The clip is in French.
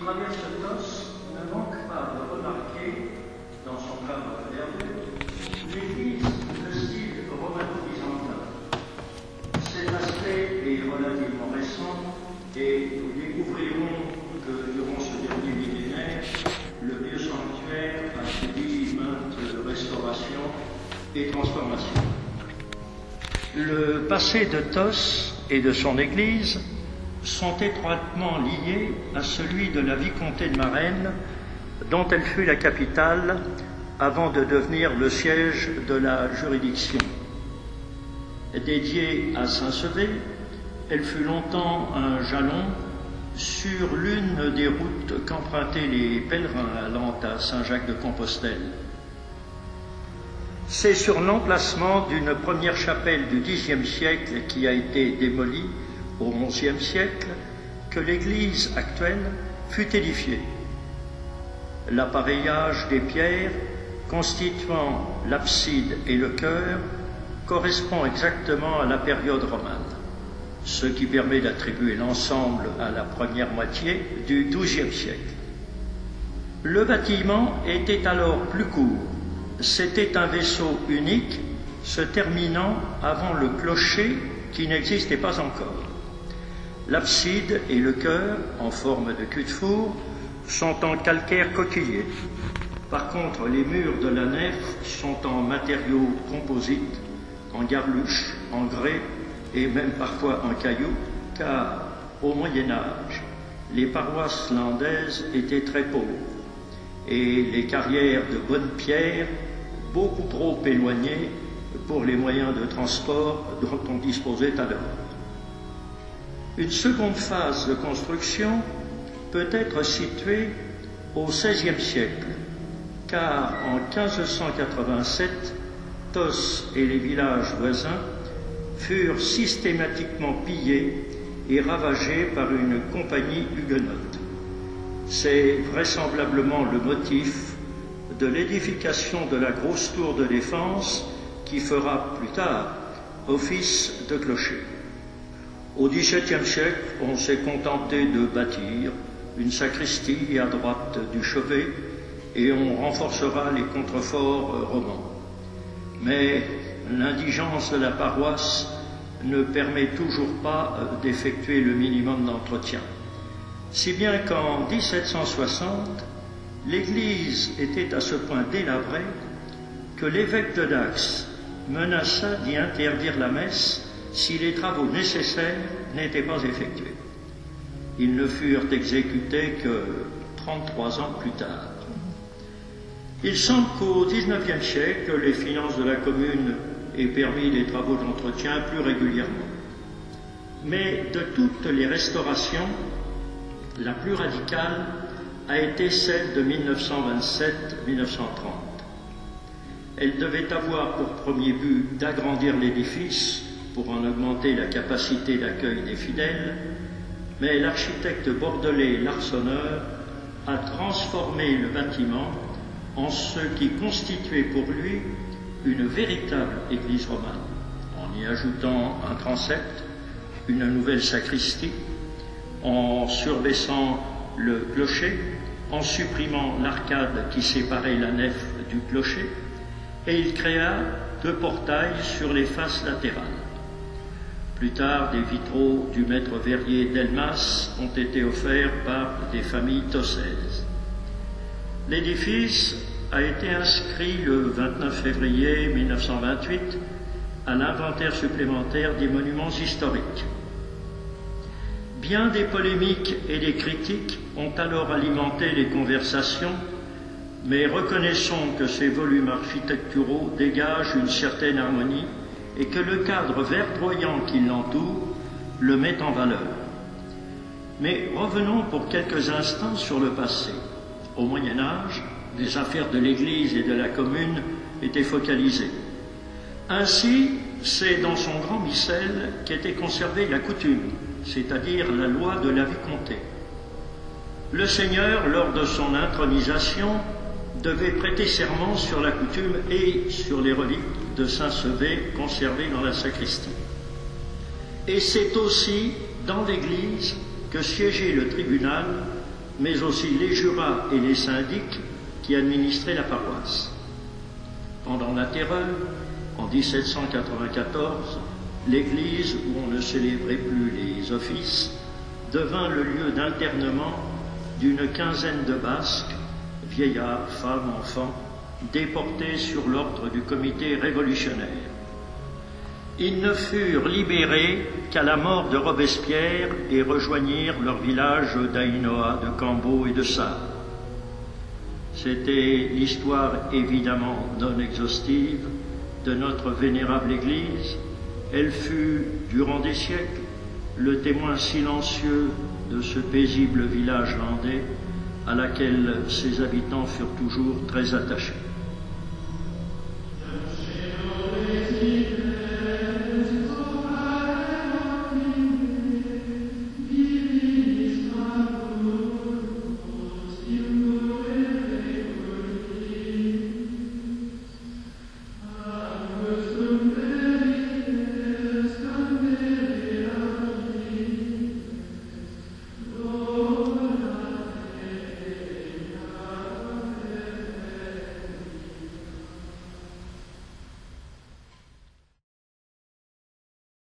traverse Tos ne manque pas de remarquer, dans son cadre moderne, l'église de style romano-byzantin. Cet aspect est relativement récent et nous découvrirons que durant ce dernier millénaire, le vieux sanctuaire a subi maintes restaurations et transformations. Le passé de Tos et de son église sont étroitement liés à celui de la vicomté de Marennes, dont elle fut la capitale avant de devenir le siège de la juridiction. Dédiée à Saint-Sevé, elle fut longtemps un jalon sur l'une des routes qu'empruntaient les pèlerins allant à Saint-Jacques-de-Compostelle. C'est sur l'emplacement d'une première chapelle du Xe siècle qui a été démolie au XIe siècle que l'église actuelle fut édifiée. L'appareillage des pierres constituant l'abside et le chœur correspond exactement à la période romane, ce qui permet d'attribuer l'ensemble à la première moitié du XIIe siècle. Le bâtiment était alors plus court. C'était un vaisseau unique se terminant avant le clocher qui n'existait pas encore. L'abside et le chœur, en forme de cul-de-four, sont en calcaire coquillé. Par contre, les murs de la nef sont en matériaux composites, en garluche, en grès et même parfois en cailloux, car au Moyen-Âge, les paroisses landaises étaient très pauvres et les carrières de bonne pierre beaucoup trop éloignées pour les moyens de transport dont on disposait alors. Une seconde phase de construction peut être située au XVIe siècle, car en 1587, Tos et les villages voisins furent systématiquement pillés et ravagés par une compagnie huguenote. C'est vraisemblablement le motif de l'édification de la grosse tour de défense qui fera plus tard office de clocher. Au XVIIe siècle, on s'est contenté de bâtir une sacristie à droite du chevet et on renforcera les contreforts romans. Mais l'indigence de la paroisse ne permet toujours pas d'effectuer le minimum d'entretien. Si bien qu'en 1760, l'église était à ce point délabrée que l'évêque de Dax menaça d'y interdire la messe si les travaux nécessaires n'étaient pas effectués. Ils ne furent exécutés que 33 ans plus tard. Il semble qu'au XIXe siècle, les finances de la commune aient permis des travaux d'entretien plus régulièrement. Mais de toutes les restaurations, la plus radicale a été celle de 1927-1930. Elle devait avoir pour premier but d'agrandir l'édifice pour en augmenter la capacité d'accueil des fidèles, mais l'architecte bordelais Larsonneur a transformé le bâtiment en ce qui constituait pour lui une véritable église romane, en y ajoutant un transept, une nouvelle sacristie, en surbaissant le clocher, en supprimant l'arcade qui séparait la nef du clocher, et il créa 2 portails sur les faces latérales. Plus tard, des vitraux du maître verrier d'Elmas ont été offerts par des familles tossaises. L'édifice a été inscrit le 29 février 1928 à l'inventaire supplémentaire des monuments historiques. Bien des polémiques et des critiques ont alors alimenté les conversations, mais reconnaissons que ces volumes architecturaux dégagent une certaine harmonie et que le cadre verdoyant qui l'entoure le met en valeur. Mais revenons pour quelques instants sur le passé. Au Moyen-Âge, les affaires de l'Église et de la commune étaient focalisées. Ainsi, c'est dans son grand missel qu'était conservée la coutume, c'est-à-dire la loi de la vicomté. Le Seigneur, lors de son intronisation, devait prêter serment sur la coutume et sur les reliques de Saint-Sevé conservées dans la sacristie. Et c'est aussi dans l'Église que siégeait le tribunal mais aussi les jurats et les syndics qui administraient la paroisse. Pendant la Terreur, en 1794, l'église, où on ne célébrait plus les offices, devint le lieu d'internement d'une quinzaine de Basques, vieillards, femmes, enfants, déportés sur l'ordre du comité révolutionnaire. Ils ne furent libérés qu'à la mort de Robespierre et rejoignirent leur village d'Aïnoa, de Cambo et de Sable. C'était l'histoire évidemment non exhaustive de notre vénérable Église. Elle fut, durant des siècles, le témoin silencieux de ce paisible village landais à laquelle ses habitants furent toujours très attachés.